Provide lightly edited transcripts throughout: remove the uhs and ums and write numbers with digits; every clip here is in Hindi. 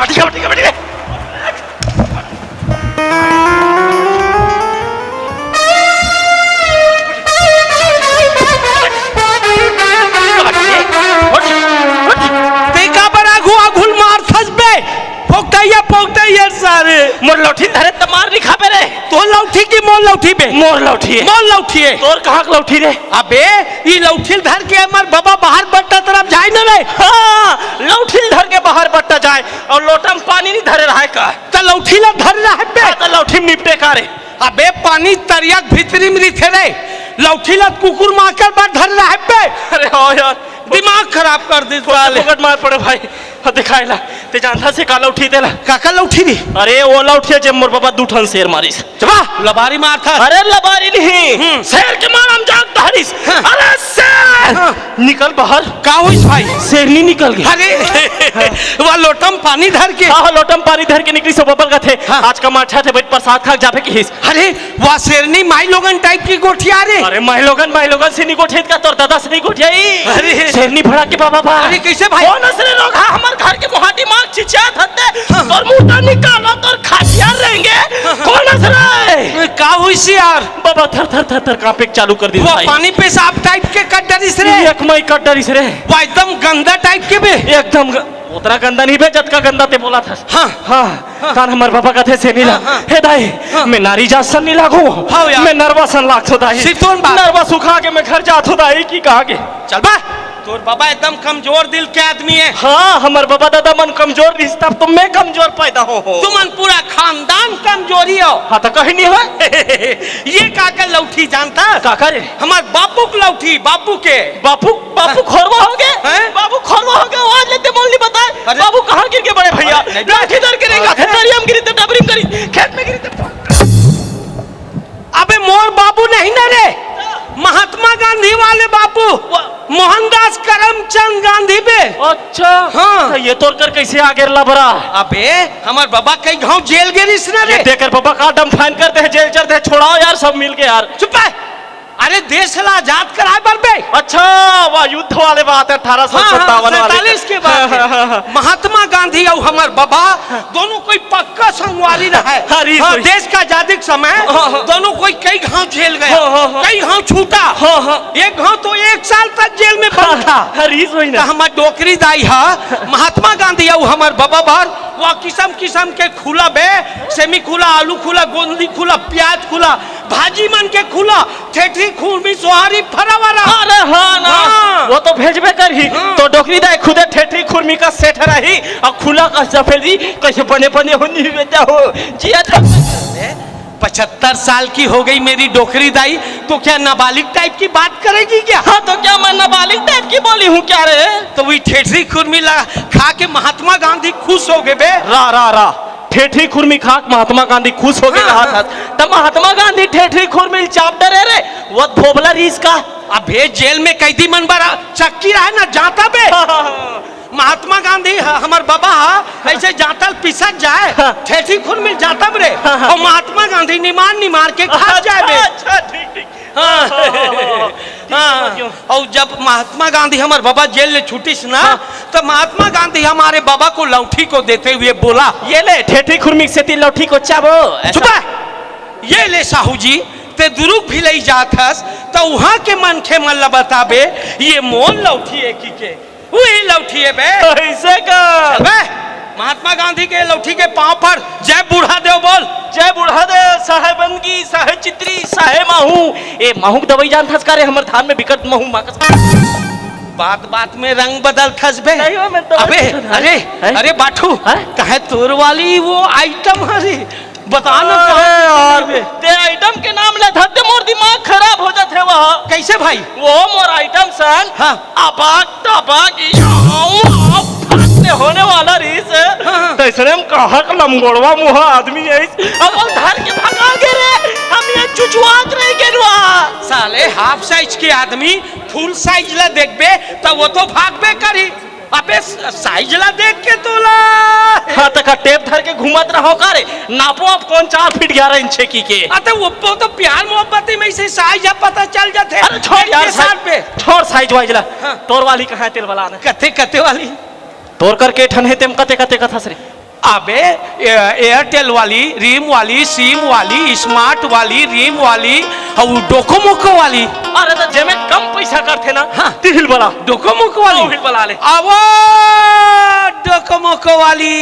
कबड्डी कबड्डी कबड्डी ये सारे मोर लौठी धरे त मार नहीं खाबे रे। तो लौठी की मोर लौठी बे? मोर लौठी है। मोर लौठी है। तोर कहाँ के लौठी रे? अबे ये लौठी धर के हमार बाबा बाहर बट्टा तरफ जाए ना रे। हाँ लौठी धर के बाहर बट्टा जाए और लोटा में पानी नहीं धरे रहा का। तो लौठी ला धर रहा है बे। तो लौठी में निपटे का रे। अबे पानी तरिया भीतरी में थे रे। लौठी ला कुकुर मारकर बात धर रहा है बे। अरे हो यार दिमाग खराब कर दी पकड़ मार पड़े भाई। दिखाएला ते जानता से का लौठी देला काका लौठी दी। अरे वो लौठी जब मोर बाबा दूठन शेर मारिस चबा लबारी मार था। अरे लबारी नहीं शेर के मारम जाग धरिस। अरे शेर निकल बाहर का हुई भाई? शेर नहीं निकल गया। अरे वो लोटम पानी धर के हाँ लोटम पानी धर के निकली सब बबल का थे। हाँ। आज का माठा थे बैठ प्रसाद खा जावे की हिस। अरे वो शेरनी माई लोगन टाइप की गोठिया रे। अरे माई लोगन से नहीं गोठियत का तोर दादा से नहीं गोठियाई। अरे शेरनी भड़ा के बाबा बा। अरे कैसे भाई? कौन असली लोग हैं हमारे घर के मोहाटी मांग चिचियात हते तोर मुंह निकालो तोर खासियार रहेंगे। कौन असली का हुई सी यार? बाबा थर थर थर थर कांपे चालू कर दी वो भाई। पानी पेशाब टाइप के कटरिस रे। एक मई कटरिस रे। वो एकदम गंदा टाइप के बे। एकदम उतना गंदा नहीं बे जत का गंदा ते बोला था। हाँ हाँ तान हमारे बाबा का थे से नीला। हे दाई मैं नारी जात सन नहीं लागू। हाँ यार। मैं नर्वस सन लाग तो दाई। सितोन बात। नर्वस उखा के मैं घर जात हो दाई की कहा के। चल बा तोर बाबा एकदम कमजोर दिल के आदमी है। हाँ हमारे बाबा दादा मन कमजोर रिश्ता तो मैं कमजोर पैदा हो। तुमन पूरा खानदान कमजोरी हो। हाँ तो कहीं नहीं हो। ये काका लौठी जानता? काका रे हमार बापू की लौठी बापू के। बापू बापू खोरवा हो गए। हैं? बाबू खोरवा हो गए आज लेते बोल नहीं बताए। अरे। बाबू कहाँ गिर के बड़े भैया? अरे, लाठी धर के रहेगा। अरे। दरियाम गिरी तो डबरी में गिरी खेत में गिरी तो। अबे मोर बाबू नहीं ना रे। महात्मा गांधी वाले बापू मोहनदास करमचंद गांधी बे। अच्छा हाँ। तो ये तोड़ कर कैसे आगे लबरा? अबे हमार बाबा कई गांव जेल गिरिस ना रे। देकर बाबा का दम फाइन करते हैं जेल चलते हैं छोड़ाओ यार सब मिलके यार। चुप है। अरे देश ला आजाद कराए बर बे। अच्छा वह युद्ध वाले बात है 1857 के बाद महात्मा गांधी और हमार बाबा दोनों कोई पक्का संगवारी रहा है। हाँ, देश का आजादी के समय दोनों कोई कई गांव जेल गए कई गांव छूटा। एक गांव तो 1 साल तक जेल में बंद था। हमार डोकरी दाई है महात्मा गांधी और हमार बाबा बार वह किस्म किस्म के खुला बे सेमी खुला आलू खुला गोंदी खुला प्याज खुला भाजी मन के खुला ठेठी खूरमी सोहारी फरावारा। अरे हाँ ना वो तो भेजबे कर ही। तो डोकरी दाई खुदे ठेठी खुरमी का सेठ रही और खुला का सफेदी कैसे बने बने हो नहीं बेटा हो जिया था। 75 साल की हो गई मेरी डोकरी दाई तो क्या नाबालिग टाइप की बात करेगी क्या? हाँ तो क्या मैं नाबालिग टाइप की बोली हूँ क्या रे? तो वही ठेठी खुरमी लगा खा के महात्मा गांधी खुश हो गए बे। रा ठेठी खुरमी खाक महात्मा गांधी खुश हो गए रहा था। तब महात्मा गांधी ठेठी खुरमी चाप डरे रे वो धोबला रीस का। अबे जेल में कैदी मन बड़ा चक्की रहा है ना जाता बे। महात्मा गांधी हमार बाबा ऐसे जातल पिसक जाए ठेठी खुरमी जाता रे और महात्मा गांधी निमार के खा जाए बे। अच्छा ठीक और जब महात्मा गांधी हमारे बाबा जेल ले छुट्टी ना तो महात्मा गांधी हमारे बाबा को लौठी को देते हुए बोला ये ले ठेठी खुरमी से ती लौठी को चाबो। चुप है। ये ले साहू जी ते दुरुक भी ले जात हस तो वहां के मन खे मन बताबे ये मोल लौठी है की के वही लौठी है बे। ऐसे का बे महात्मा गांधी के लौठी के पांव पर जय बूढ़ा देव बोल। जय बूढ़ा दे साहेबनगी साहे चित्री साहे माहू ए माहू दवाई जान थस करे हमर धान में बिकट माहू माकस। बात बात में रंग बदल थस बे। नहीं हो मैं तो अबे अरे अरे बाठू कहे तोर वाली वो आइटम हरी बताना यार ते आइटम के नाम ले धरते मोर दिमाग खराब हो जाते वहाँ। कैसे भाई? वो मोर आइटम सन हाँ। अबाक टबाक होने वाला रीस तैसे हम कहा का लमगोड़वा मुहा आदमी है अब वो धर के भगा के रे हम ये चुचुआत रह के रुआ साले हाफ साइज के आदमी फुल साइज ला देखबे तो वो तो भागबे करी। अबे साइज ला देख के तोला हाँ तक टेप धर के घूमत रहो का रे नापो अब कौन 4 फीट 11 इंच की के। अरे वो तो प्यार मोहब्बत में से साइज पता चल जाते। अरे छोड़ यार पे छोड़ साइज वाइज ला। तोर वाली कहाँ है तेल वाला कते कते वाली तोर करके ठन है तेम कते कते कथा रे अबे एयरटेल वाली, रिम वाली, सिम वाली, स्मार्ट वाली, रिम वाली और डोकोमोको वाली। अरे तो जेमे कम पैसा करते ना हाँ। तिहिल वाला डोकोमोको वाली तिहिल वाला ले अब डोकोमोको वाली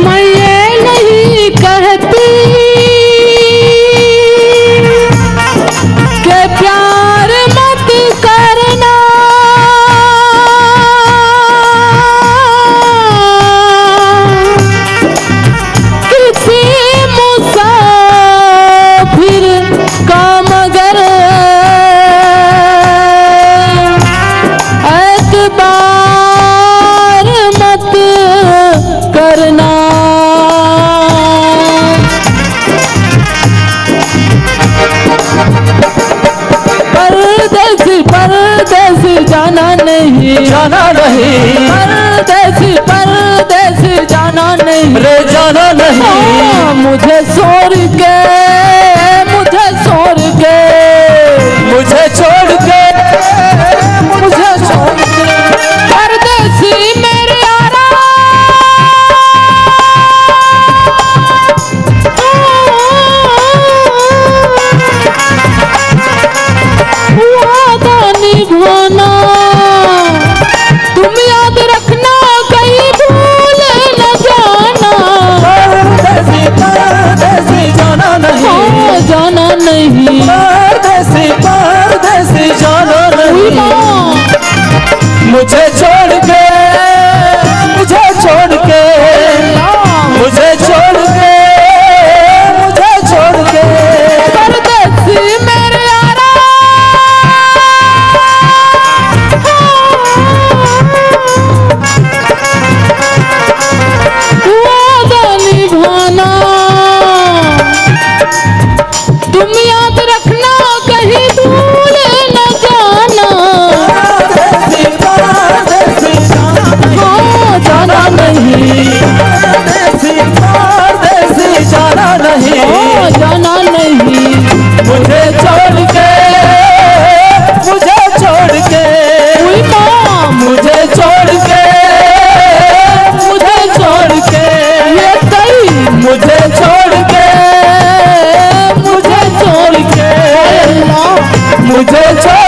मैं ये नहीं कहती कि प्यार मत करना, किसी मुसाफिर का मगर एतबार मत करना। परदेसी परदेसी जाना नहीं, जाना नहीं परदेसी परदेसी जाना नहीं, रे जाना नहीं मुझे छोड़ के, मुझे छोड़ के, मुझे छोड़ के, मुझे छोड़ के परदेसी मेरे यारा। वादा निभाना तुम याद रखना, कहीं भूल न जाना। परदेसी परदेसी जाना नहीं, हाँ, जाना नहीं, परदेसी परदेसी जाना हुई नहीं माँ। मुझे छोड़ के, मुझे छोड़ के, मुझे छोड़ के, मुझे छोड़ के परदेसी मेरे यारा। वादा निभाना तुम याद रखना, कहीं भूल न जाना। परदेसी परदेसी जाना नहीं, हाँ, जाना नहीं, परदेसी परदेसी जाना नहीं हाँ, जाना नहीं, मुझे छोड़ के, मुझे छोड़ के, हुई माँ। मुझे छोड़ के, मुझे छोड़ के, ये सही मुझे छोड़ के, मुझे छोड़ के, अल्लाह मुझे छोड़